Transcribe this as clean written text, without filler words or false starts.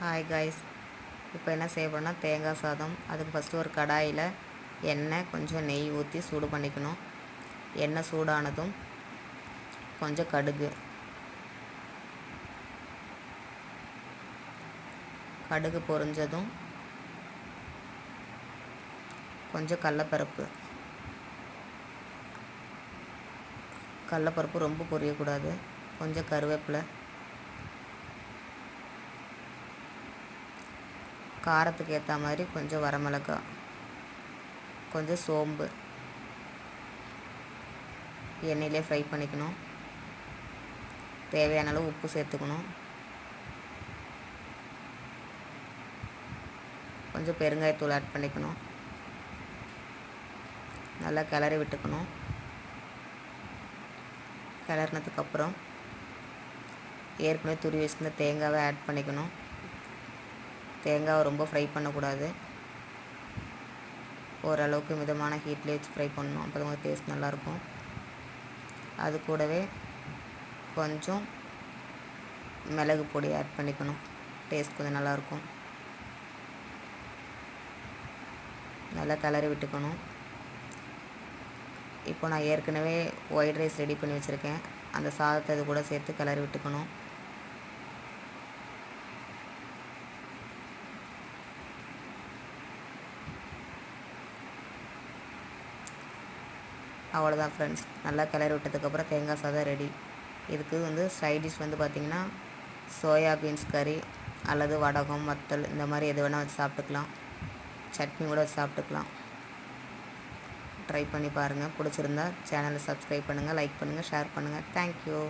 Hi guys, இப்போ என்ன செய்ய போறோம்னா தேங்காய் சாதம். அதுக்கு ஃபஸ்ட்டு ஒரு கடாயில் எண்ணெய் கொஞ்சம் நெய் ஊற்றி சூடு பண்ணிக்கணும். எண்ணெய் சூடானதும் கொஞ்சம் கடுகு பொரிஞ்சதும் கொஞ்சம் கடலப்பருப்பு ரொம்ப பொரியக்கூடாது. கொஞ்சம் கருவேப்பிலை, காரத்துக்கு ஏற்ற மாதிரி கொஞ்சம் வரமிளகாய், கொஞ்சம் சோம்பு எண்ணெயிலே ஃப்ரை பண்ணிக்கணும். தேவையான அளவு உப்பு சேர்த்துக்கணும். கொஞ்சம் பெருங்காயத்தூள் ஆட் பண்ணிக்கணும். நல்லா கிளறி விட்டுக்கணும். கிளறினதுக்கப்புறம் ஏற்கனவே துருவி வச்சுருந்த தேங்காவை ஆட் பண்ணிக்கணும். தேங்காவை ரொம்ப ஃப்ரை பண்ணக்கூடாது. ஓரளவுக்கு மிதமான ஹீட்லேயே வச்சு ஃப்ரை பண்ணணும். அப்போ தான் டேஸ்ட் நல்லாயிருக்கும். அது கூடவே கொஞ்சம் மிளகு பொடி ஆட் பண்ணிக்கணும். டேஸ்ட் கொஞ்சம் நல்லாயிருக்கும். நல்லா கிளறி விட்டுக்கணும். இப்போ நான் ஏற்கனவே ஒயிட் ரைஸ் ரெடி பண்ணி வச்சுருக்கேன். அந்த சாதத்தை இது கூட சேர்த்து கிளறி விட்டுக்கணும். அவ்வளோதான் ஃப்ரெண்ட்ஸ், நல்லா கிளறி விட்டதுக்கப்புறம் தேங்காய் சாதம் ரெடி. இதுக்கு சைட் டிஷ் பார்த்திங்கன்னா சோயாபீன்ஸ் கறி அல்லது வடகம், வத்தல் இந்த மாதிரி எது வேணால் வச்சு சாப்பிட்டுக்கலாம். சட்னி கூட வச்சு சாப்பிட்டுக்கலாம். ட்ரை பண்ணி பாருங்கள். பிடிச்சிருந்தா சேனலை சப்ஸ்கிரைப் பண்ணுங்கள், லைக் பண்ணுங்கள், ஷேர் பண்ணுங்கள். தேங்க்யூ.